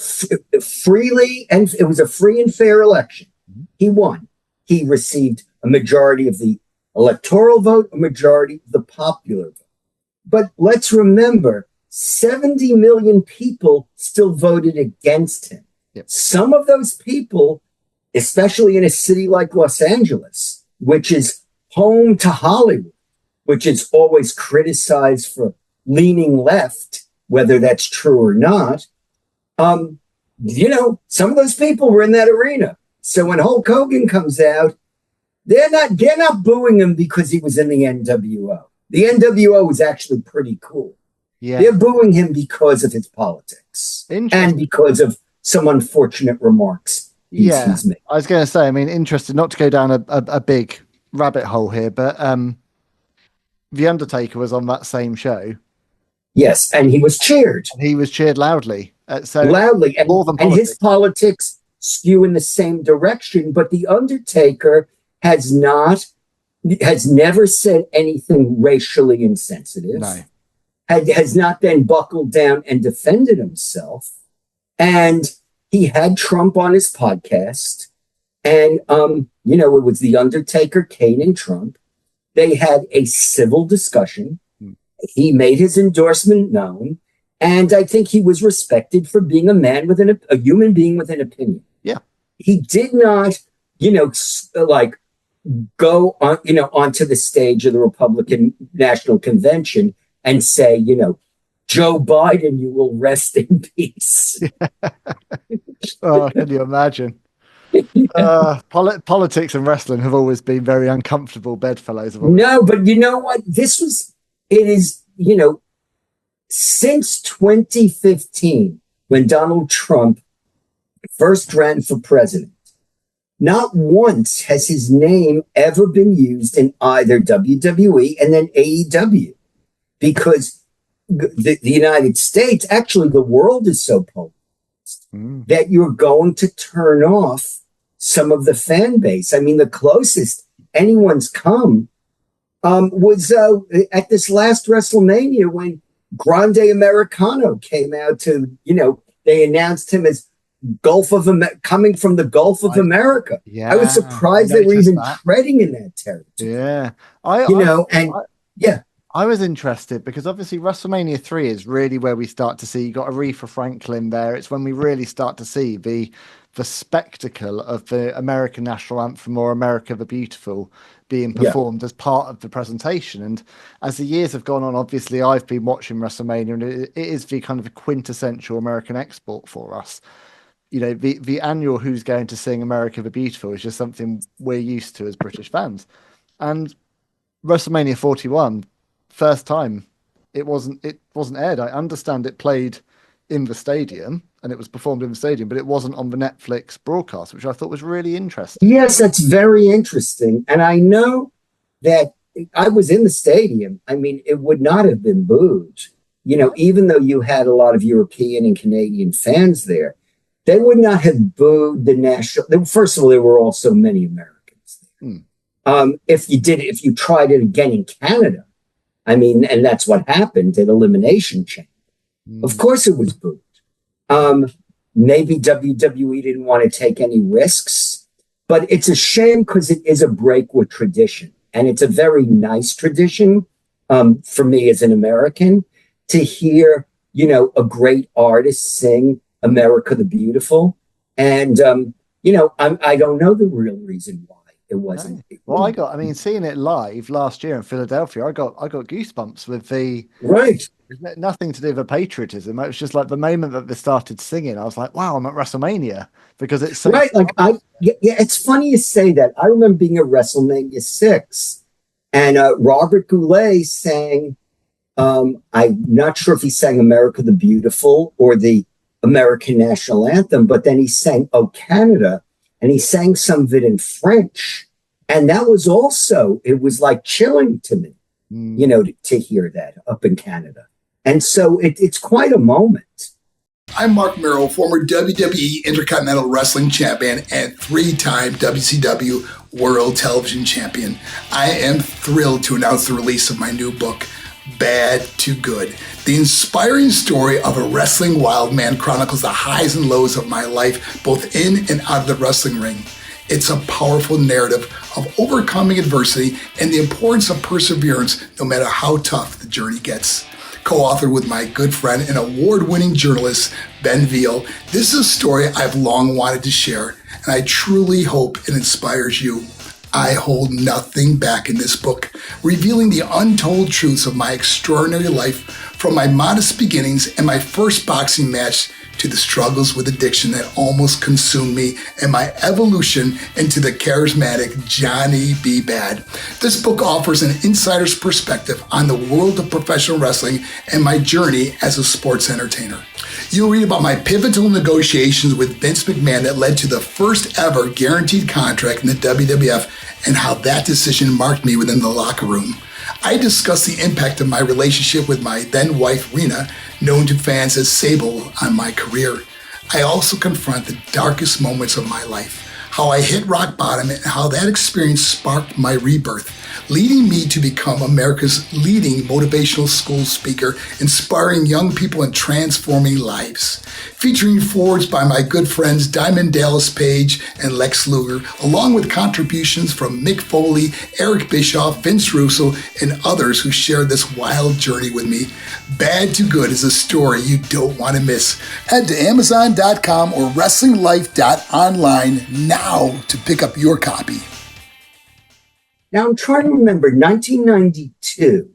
freely, and it was a free and fair election. He won. He received a majority of the electoral vote, a majority of the popular vote. But let's remember, 70 million people still voted against him. Yep. Some of those people, especially in a city like Los Angeles, which is home to Hollywood, which is always criticized for leaning left, whether that's true or not, some of those people were in that arena. So when Hulk Hogan comes out, they're not booing him because he was in the NWO. The NWO was actually pretty cool. Yeah. They're booing him because of his politics and because of some unfortunate remarks he's made. I was going to say, I mean, interested not to go down a big rabbit hole here, but The Undertaker was on that same show. Yes, and he was cheered. He was cheered loudly. Loudly, and his politics skew in the same direction. But The Undertaker has never said anything racially insensitive. No. Has not then buckled down and defended himself. And he had Trump on his podcast. And, it was The Undertaker, Kane, and Trump. They had a civil discussion. He made his endorsement known. And I think he was respected for being a man with a human being with an opinion. Yeah. He did not, go on, onto the stage of the Republican National Convention and say, Joe Biden, you will rest in peace. Oh, can you imagine? Politics and wrestling have always been very uncomfortable bedfellows. No, but you know what? Since 2015, when Donald Trump first ran for president, not once has his name ever been used in either WWE and then AEW, because the United States, actually the world is so polarized that you're going to turn off some of the fan base. I mean, the closest anyone's come was at this last WrestleMania when Grande Americano came out to, they announced him as coming from the Gulf of America. Yeah, I was surprised they were even treading in that territory. Yeah, I was interested because obviously WrestleMania 3 is really where we start to see, you got Aretha Franklin there. It's when we really start to see the spectacle of the American national anthem, or America the Beautiful, being performed as part of the presentation. And as the years have gone on, obviously I've been watching WrestleMania, and it is the kind of a quintessential American export for us. You know, the annual Who's Going to Sing America the Beautiful is just something we're used to as British fans. And WrestleMania 41, first time it wasn't aired. I understand it played in the stadium and it was performed in the stadium, but it wasn't on the Netflix broadcast, which I thought was really interesting. Yes, that's very interesting. And I know that I was in the stadium. I mean, it would not have been booed. You know, even though you had a lot of European and Canadian fans there, they would not have booed the national. First of all, there were also many Americans there. If you tried it again in Canada, I mean, and that's what happened at Elimination Chamber. Of course it was booed. Maybe WWE didn't want to take any risks, but it's a shame because it is a break with tradition. And it's a very nice tradition for me as an American to hear, you know, a great artist sing America the Beautiful. And, you know, I don't know the real reason why it wasn't. Well, seeing it live last year in Philadelphia, I got goosebumps with the nothing to do with patriotism. It was just like the moment that they started singing, I was like, wow, I'm at WrestleMania, because it's so it's funny you say that. I remember being at WrestleMania 6 and Robert Goulet sang, I'm not sure if he sang America the Beautiful or the American National Anthem, but then he sang Oh Canada, and he sang some of it in French. And that was also, it was like chilling to me, you know, to hear that up in Canada. And so it's quite a moment. I'm Marc Mero, former WWE Intercontinental Wrestling Champion and 3-time WCW World Television Champion. I am thrilled to announce the release of my new book, Bad to Good. The inspiring story of a wrestling wild man chronicles the highs and lows of my life, both in and out of the wrestling ring. It's a powerful narrative of overcoming adversity and the importance of perseverance, no matter how tough the journey gets. Co-authored with my good friend and award-winning journalist, Ben Veal, this is a story I've long wanted to share, and I truly hope it inspires you. I hold nothing back in this book, revealing the untold truths of my extraordinary life, from my modest beginnings and my first boxing match to the struggles with addiction that almost consumed me and my evolution into the charismatic Johnny B. Bad. This book offers an insider's perspective on the world of professional wrestling and my journey as a sports entertainer. You'll read about my pivotal negotiations with Vince McMahon that led to the first ever guaranteed contract in the WWF and how that decision marked me within the locker room. I discuss the impact of my relationship with my then wife, Rena, known to fans as Sable, on my career. I also confront the darkest moments of my life, how I hit rock bottom and how that experience sparked my rebirth, leading me to become America's leading motivational school speaker, inspiring young people and transforming lives. Featuring forwards by my good friends Diamond Dallas Page and Lex Luger, along with contributions from Mick Foley, Eric Bischoff, Vince Russo, and others who shared this wild journey with me. Bad to Good is a story you don't want to miss. Head to Amazon.com or WrestlingLife.online now to pick up your copy. Now I'm trying to remember, 1992,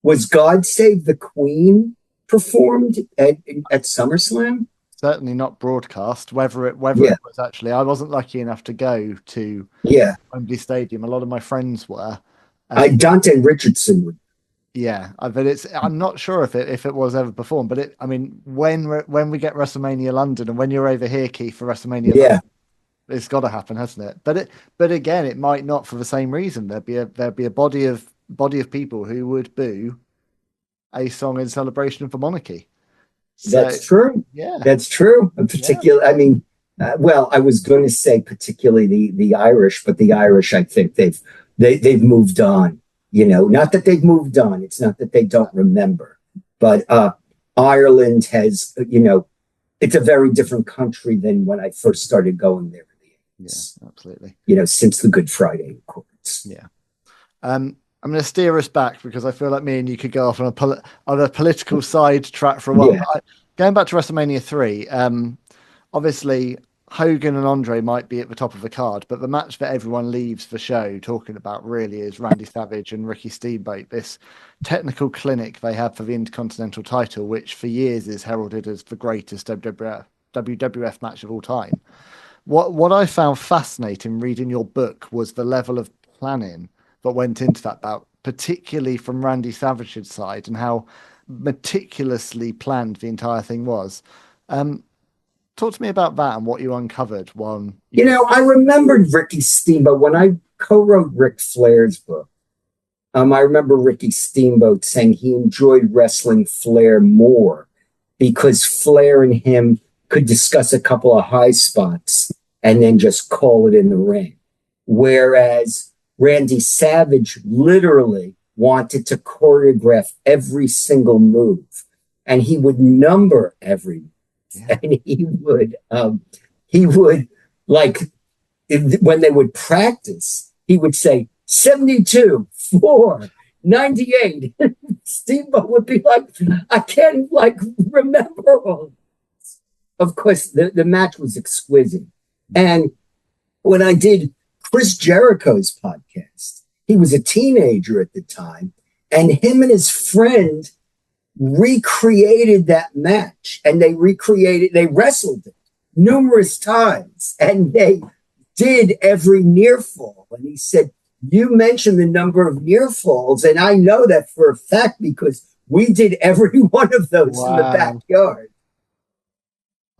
was God Save the Queen performed at SummerSlam? Certainly not broadcast. Whether it was actually, I wasn't lucky enough to go to Wembley Stadium. A lot of my friends were. Dante Richardson would. Yeah, but I'm not sure if it was ever performed. But when we get WrestleMania London and when you're over here, Keith, for WrestleMania London, it's got to happen, hasn't it? But again, it might not for the same reason. There'd be a body of people who would boo a song in celebration of the monarchy. That's true. Yeah, that's true. I mean, I was going to say particularly the Irish, but the Irish, I think they've moved on. You know, not that they've moved on. It's not that they don't remember, but Ireland has, it's a very different country than when I first started going there. Yeah, absolutely. Since the Good Friday Accords. Yeah. I'm going to steer us back because I feel like me and you could go off on a political side track for a while. Yeah. Going back to WrestleMania 3, obviously Hogan and Andre might be at the top of the card, but the match that everyone leaves the show talking about really is Randy Savage and Ricky Steamboat, this technical clinic they have for the Intercontinental title, which for years is heralded as the greatest WWF match of all time. What I found fascinating reading your book was the level of planning that went into that bout, particularly from Randy Savage's side, and how meticulously planned the entire thing was. Talk to me about that and what you uncovered. I remembered Ricky Steamboat when I co-wrote Ric Flair's book. I remember Ricky Steamboat saying he enjoyed wrestling Flair more because Flair and him could discuss a couple of high spots and then just call it in the ring. Whereas Randy Savage literally wanted to choreograph every single move, and he would number every move. Yeah. And he would like, when they would practice, he would say 72, 4, 98. Steamboat would be like, I can't remember all. Of course, the match was exquisite. And when I did Chris Jericho's podcast, he was a teenager at the time, and him and his friend recreated that match, and they wrestled it numerous times, and they did every near fall. And he said, you mentioned the number of near falls, and I know that for a fact because we did every one of those in the backyard.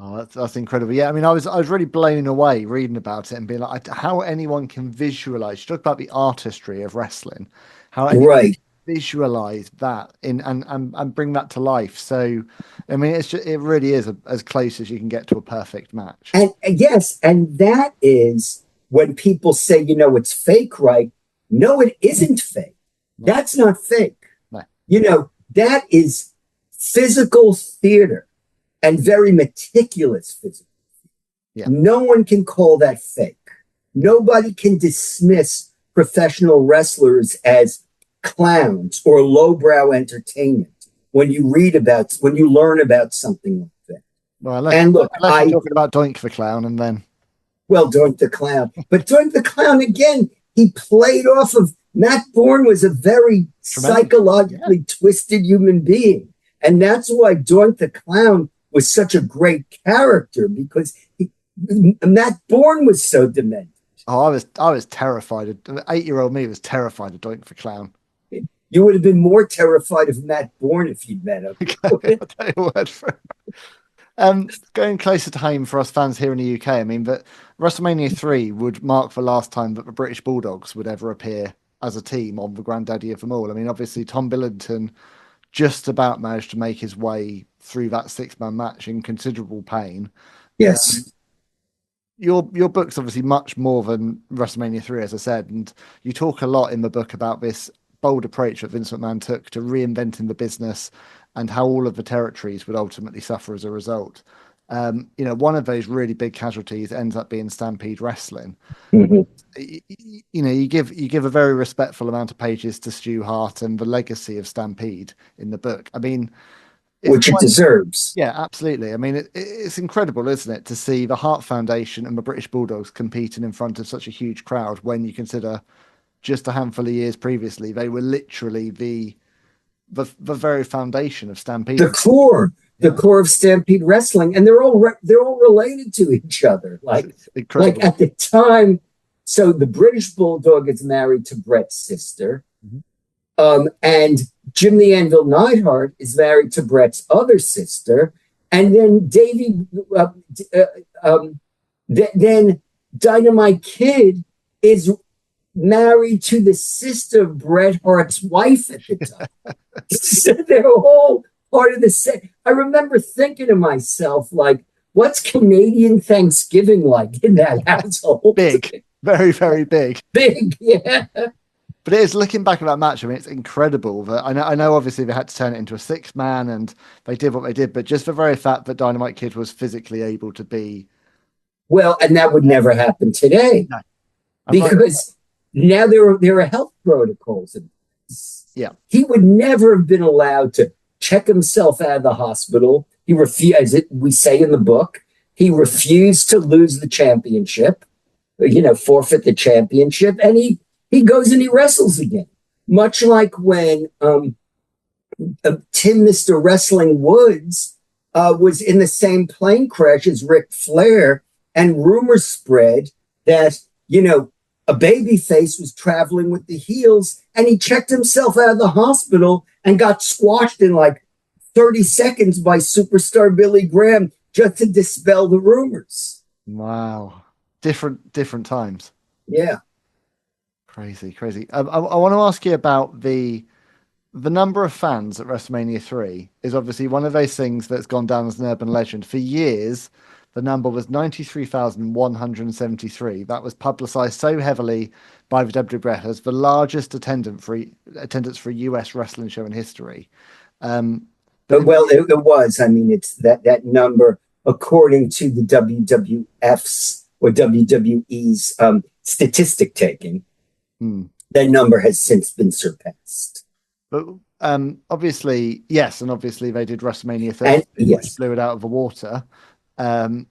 Oh, that's incredible. Yeah, I mean, I was really blown away reading about it and being like, how anyone can visualize. You talk about the artistry of wrestling, how anyone can visualize that and bring that to life. So, I mean, it really is as close as you can get to a perfect match. And yes, and that is when people say, it's fake, right? No, it isn't fake. No. That's not fake. No. That is physical theater. And very meticulous physical. Yeah. No one can call that fake. Nobody can dismiss professional wrestlers as clowns or lowbrow entertainment when you learn about something like that. Well, and look, I'm talking about Doink the Clown, and then Doink the Clown. But Doink the Clown again, he played off of Matt Bourne was a very psychologically twisted human being, and that's why Doink the Clown was such a great character because Matt Bourne was so demented. Oh, I was terrified. 8-year-old me was terrified of Doink the Clown. You would have been more terrified of Matt Bourne if you'd met him. I'll tell you what. Going closer to home for us fans here in the UK, I mean, but WrestleMania 3 would mark the last time that the British Bulldogs would ever appear as a team on the granddaddy of them all. I mean, obviously Tom Billington just about managed to make his way through that 6-man match in considerable pain. Yes. Your book's obviously much more than WrestleMania 3, as I said, and you talk a lot in the book about this bold approach that Vince McMahon took to reinventing the business and how all of the territories would ultimately suffer as a result. One of those really big casualties ends up being Stampede Wrestling. Mm-hmm. You give a very respectful amount of pages to Stu Hart and the legacy of Stampede in the book. I mean, which it deserves. Yeah, absolutely. I mean, it's incredible, isn't it, to see the Hart Foundation and the British Bulldogs competing in front of such a huge crowd when you consider just a handful of years previously, they were literally the very foundation of Stampede. The core of Stampede Wrestling, and they're all related to each other. Like at the time, so the British Bulldog is married to Bret's sister, and Jim the Anvil Neidhart is married to Bret's other sister, and then then Dynamite Kid is married to the sister of Bret Hart's wife at the time. So they're all part of the same. I remember thinking to myself, like, what's Canadian Thanksgiving like in that household? Big, very, very big. Big, yeah. But it is, looking back at that match, I mean, it's incredible that I know obviously they had to turn it into a 6-man and they did what they did, but just the very fact that Dynamite Kid was physically able to be. Well, and that would never happen today. No. Because now there are health protocols. Yeah. He would never have been allowed to check himself out of the hospital. He refused, as we say in the book, he refused to lose the championship, forfeit the championship, and he goes and he wrestles again. Much like when Tim Mr. Wrestling Woods was in the same plane crash as Ric Flair, and rumors spread that, a babyface was traveling with the heels, and he checked himself out of the hospital and got squashed in like 30 seconds by superstar Billy Graham just to dispel the rumors. Wow. Different times. Yeah. Crazy. I want to ask you about the number of fans at WrestleMania 3 is obviously one of those things that's gone down as an urban legend. For years, the number was 93,173. That was publicized so heavily by the WWF as the largest attendance for a US wrestling show in history. It was. I mean, it's that number, according to the WWF's or WWE's statistic taking, that number has since been surpassed. But obviously, yes, and obviously they did WrestleMania 30, which blew it out of the water. But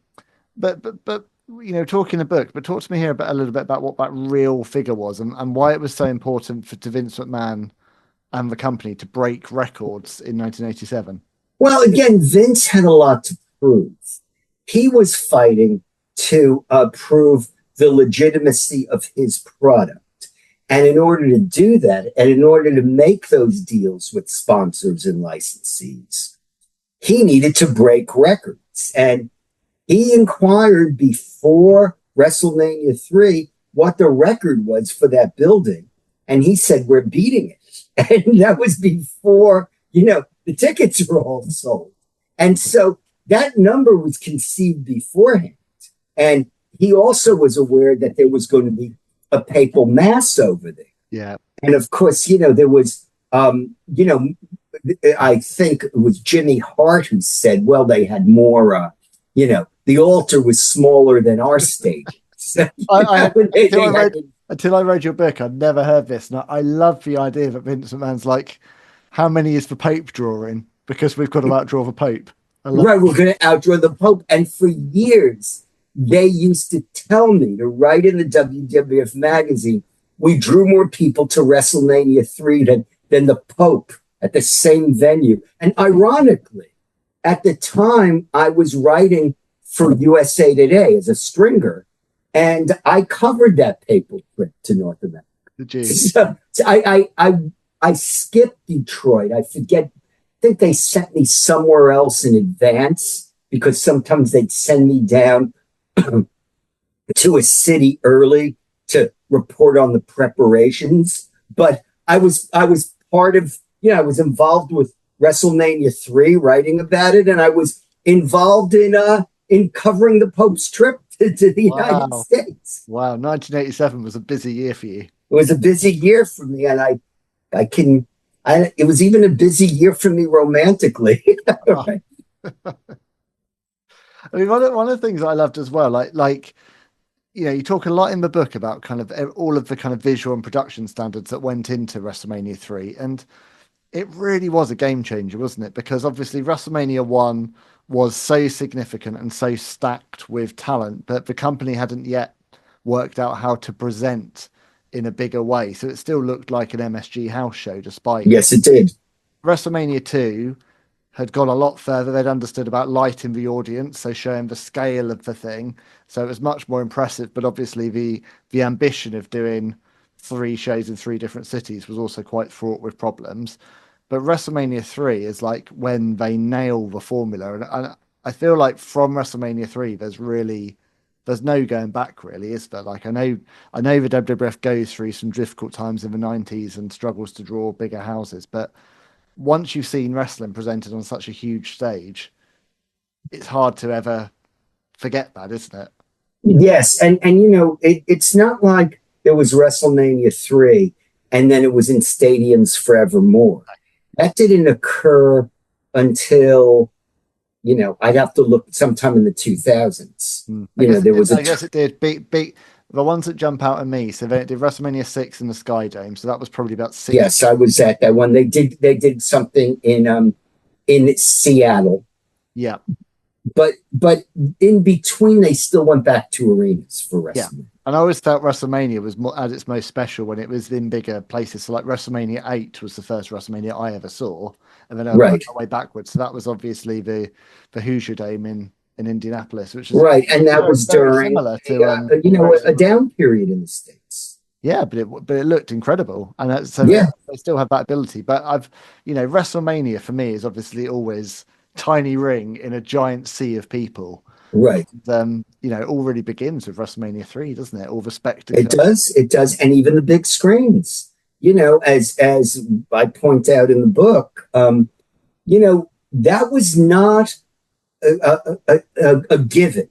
talking a book, but talk to me here a little bit about what that real figure was and why it was so important to Vince McMahon and the company to break records in 1987. Well, again, Vince had a lot to prove. He was fighting to prove the legitimacy of his product. And in order to do that, and in order to make those deals with sponsors and licensees, he needed to break records. And he inquired before WrestleMania 3 what the record was for that building. And he said, we're beating it. And that was before, the tickets were all sold. And so that number was conceived beforehand. And he also was aware that there was going to be a papal mass over there. Yeah. And of course, there was, I think it was Jimmy Hart who said, well, they had more, the altar was smaller than our stage. So, until I read your book, I'd never heard this. And I love the idea that Vince McMahon's like, how many is the Pope drawing? Because we've got to outdraw the Pope. Right, we're going to outdraw the Pope. And for years, they used to tell me to write in the WWF magazine, we drew more people to WrestleMania 3 than the Pope at the same venue. And ironically, at the time, I was writing for USA Today as a stringer, and I covered that papal trip to North America. So I skipped Detroit. I think they sent me somewhere else in advance, because sometimes they'd send me down to a city early to report on the preparations. But I was part of, I was involved with WrestleMania 3, writing about it, and I was involved in covering the Pope's trip to the United States. Wow, 1987 was a busy year for you. It was a busy year for me, and it was even a busy year for me romantically. I mean, one of the things I loved as well, like you talk a lot in the book about kind of all of the kind of visual and production standards that went into WrestleMania 3, and it really was a game changer, wasn't it? Because obviously WrestleMania 1 was so significant and so stacked with talent, but the company hadn't yet worked out how to present in a bigger way. So it still looked like an MSG house show, despite... Yes, it did. WrestleMania 2 had gone a lot further. They'd understood about lighting the audience, so showing the scale of the thing. So it was much more impressive. But obviously the ambition of doing 3 shows in 3 different cities was also quite fraught with problems. But WrestleMania 3 is like when they nail the formula. And I feel like from WrestleMania 3, there's no going back, really, is there? Like, I know the WWF goes through some difficult times in the 90s and struggles to draw bigger houses. But once you've seen wrestling presented on such a huge stage, it's hard to ever forget that, isn't it? Yes. And it's not like there was WrestleMania 3 and then it was in stadiums forevermore. That didn't occur until, I'd have to look sometime in the 2000s. There was I guess it did. Beat the ones that jump out at me. So they did WrestleMania 6 in the Sky Dome. So that was probably about 6. Yes, I was at that one. They did something in Seattle. Yeah. But in between, they still went back to arenas for WrestleMania. Yeah. And I always felt WrestleMania was at its most special when it was in bigger places. So like WrestleMania 8 was the first WrestleMania I ever saw. And then I worked my way backwards. So that was obviously the Hoosier Dome in Indianapolis, which is right. And that was during to, a down period in the States. Yeah, but it looked incredible. And they still have that ability. But WrestleMania for me is obviously always tiny ring in a giant sea of people. Right. All really begins with WrestleMania 3, doesn't it? All the spectacle. It does. And even the big screens, as I point out in the book, that was not a given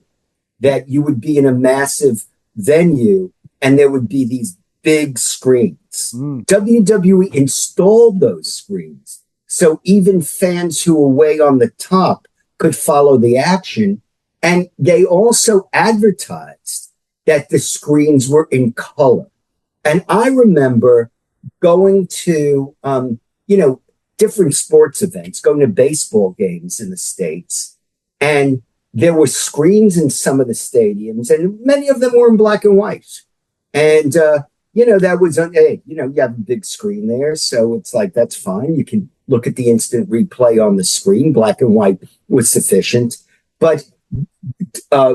that you would be in a massive venue and there would be these big screens. WWE installed those screens. So even fans who were way on the top could follow the action. And they also advertised that the screens were in color. And I remember going to, different sports events, going to baseball games in the States. And there were screens in some of the stadiums, and many of them were in black and white. And, that was, you have a big screen there. So it's like, that's fine. You can look at the instant replay on the screen. Black and white was sufficient. But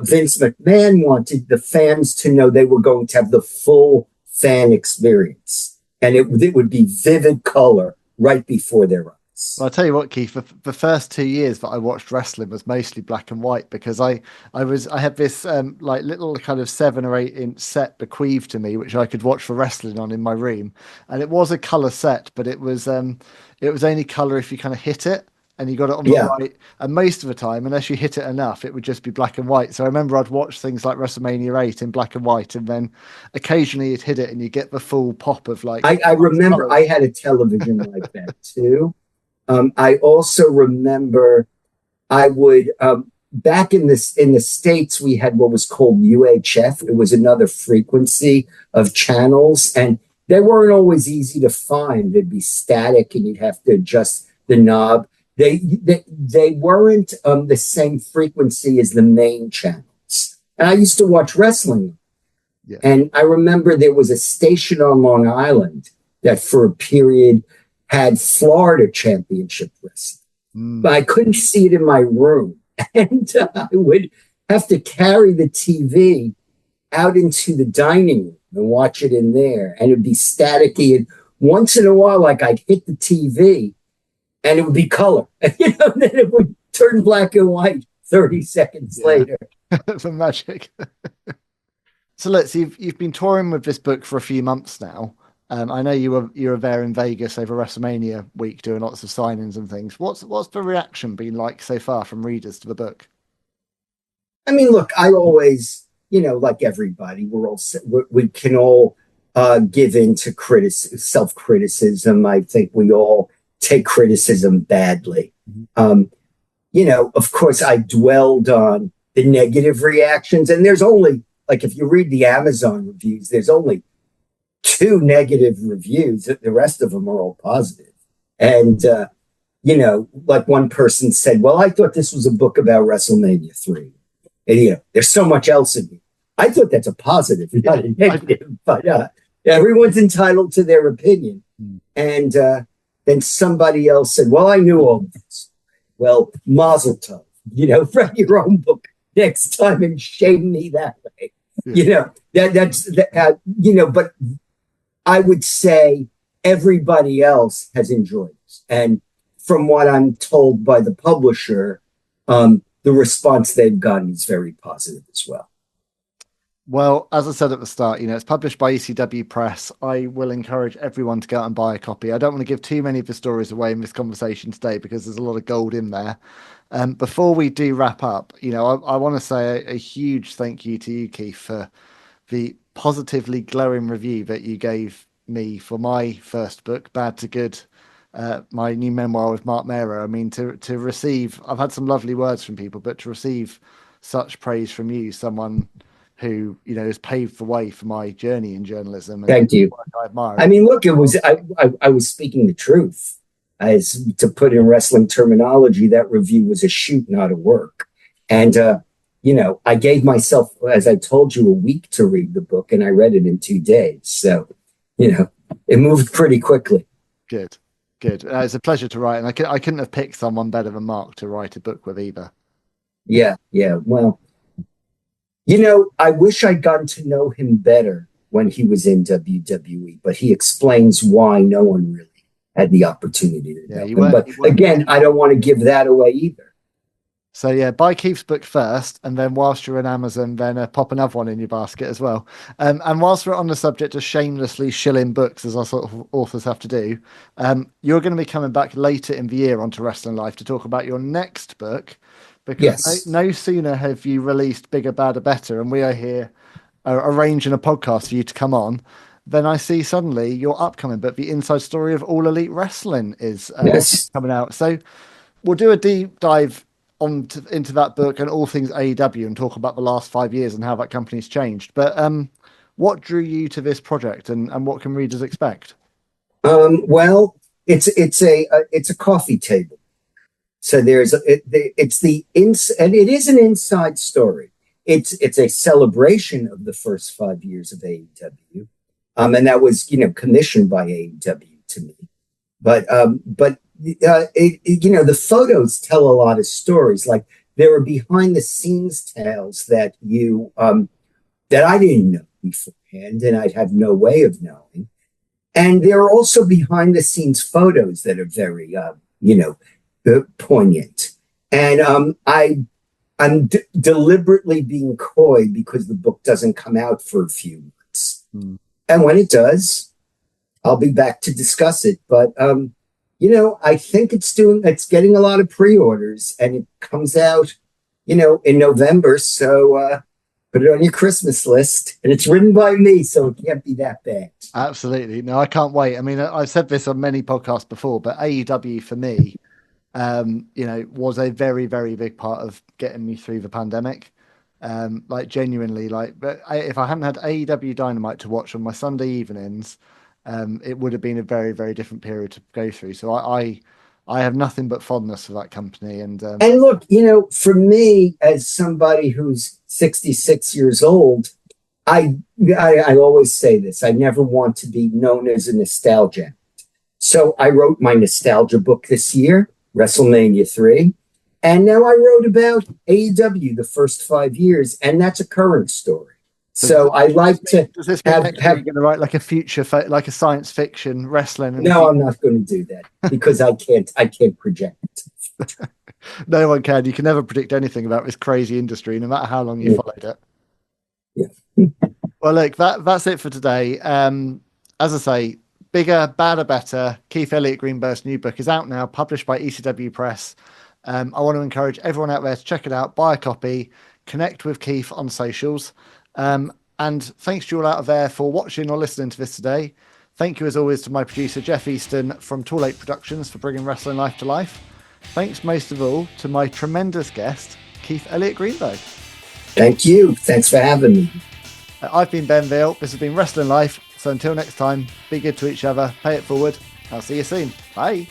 Vince McMahon wanted the fans to know they were going to have the full fan experience. And it would be vivid color right before their eyes. Well, I'll tell you what, Keith, the first 2 years that I watched wrestling was mostly black and white because I had this little kind of 7 or 8 inch set bequeathed to me, which I could watch for wrestling on in my room. And it was a color set, but it was only color if you kind of hit it. And you got it on the right, and most of the time, unless you hit it enough, it would just be black and white. So I remember I'd watch things like WrestleMania 8 in black and white, and then occasionally you'd hit it and you get the full pop of like. I remember colors. I had a television like that too. I also remember I would back in the States we had what was called UHF. It was another frequency of channels, and they weren't always easy to find. They'd be static, and you'd have to adjust the knob. They weren't the same frequency as the main channels. And I used to watch wrestling. Yeah. And I remember there was a station on Long Island that for a period had Florida Championship Wrestling. But I couldn't see it in my room. And I would have to carry the TV out into the dining room and watch it in there. And it'd be staticky. And once in a while, I'd hit the TV and it would be color, then it would turn black and white 30 seconds later. The magic. So you've been touring with this book for a few months now. I know you were there in Vegas over WrestleMania week doing lots of signings and things. What's the reaction been like so far from readers to the book? I mean, look, I always, like everybody, we can all give in to self-criticism. I think we all take criticism badly. Of course, I dwelled on the negative reactions, and there's only, if you read the Amazon reviews, there's only 2 negative reviews. The rest of them are all positive. And, one person said, well, I thought this was a book about WrestleMania 3. And, there's so much else in it. I thought that's a positive, not a negative, but everyone's entitled to their opinion. And, then somebody else said, well, I knew all of this. Well, mazel tov, write your own book next time and shame me that way. Yeah. But I would say everybody else has enjoyed this. And from what I'm told by the publisher, the response they've gotten is very positive as well. Well, as I said at the start, it's published by ECW Press. I will encourage everyone to go out and buy a copy. I don't want to give too many of the stories away in this conversation today because there's a lot of gold in there. Before we do wrap up, I want to say a huge thank you to you, Keith, for the positively glowing review that you gave me for my first book, Bad to Good, my new memoir with Marc Mero. I mean, to receive, I've had some lovely words from people, but to receive such praise from you, someone who, you know, has paved the way for my journey in journalism. And thank you. I admire. I mean, look, it was I was speaking the truth. As to put in wrestling terminology, that review was a shoot, not a work. And you know, I gave myself, as I told you, a week to read the book, and I read it in 2 days. So, you know, it moved pretty quickly. Good. It's a pleasure to write, and I couldn't have picked someone better than Marc to write a book with either. Yeah. Well, you know, I wish I'd gotten to know him better when he was in WWE, but he explains why no one really had the opportunity to know him. But again, I don't want to give that away either. So yeah, buy Keith's book first, and then whilst you're on Amazon, then pop another one in your basket as well. And whilst we're on the subject of shamelessly shilling books, as our sort of authors have to do, you're going to be coming back later in the year onto Wrestling Life to talk about your next book, because no sooner have you released Bigger, Badder, Better, and we are here arranging a podcast for you to come on, then I see suddenly your upcoming book, The Inside Story of All Elite Wrestling, is coming out. So we'll do a deep dive into that book and all things AEW and talk about the last 5 years and how that company's changed. But what drew you to this project, and what can readers expect? Well, it's a coffee table. So and it is an inside story. It's a celebration of the first 5 years of AEW. And that was, you know, commissioned by AEW to me. But you know, the photos tell a lot of stories. Like, there are behind the scenes tales that that I didn't know beforehand, and I'd have no way of knowing. And there are also behind the scenes photos that are very, you know, poignant. And I'm deliberately being coy because the book doesn't come out for a few months. And when it does, I'll be back to discuss it. But, you know, I think it's getting a lot of pre-orders, and it comes out, you know, in November. So put it on your Christmas list, and it's written by me, so it can't be that bad. Absolutely. No, I can't wait. I mean, I've said this on many podcasts before, but AEW for me, you know, was a very, very big part of getting me through the pandemic. Like, genuinely, like, but if I hadn't had AEW Dynamite to watch on my Sunday evenings, it would have been a very, very different period to go through. So I have nothing but fondness for that company. And look, you know, for me, as somebody who's 66 years old, I always say this: I never want to be known as a nostalgia. So I wrote my nostalgia book this year, WrestleMania 3. And now I wrote about AEW the first 5 years, and that's a current story. So I like to Does this mean next year you're going to write like a future, like a science fiction wrestling? No, I'm not going to do that because I can't project it. No one can. You can never predict anything about this crazy industry, no matter how long you followed it. Yeah. Well, look, that's it for today. As I say, Bigger, Badder, Better, Keith Elliot Greenberg's new book is out now, published by ECW Press. I want to encourage everyone out there to check it out, buy a copy, connect with Keith on socials. And thanks to you all out there for watching or listening to this today. Thank you, as always, to my producer, Jeff Easton from Too Late Productions, for bringing Wrestling Life to life. Thanks most of all to my tremendous guest, Keith Elliot Greenberg. Thank you. Thanks for having me. I've been Ben Veal. This has been Wrestling Life. So until next time, be good to each other, pay it forward. I'll see you soon. Bye.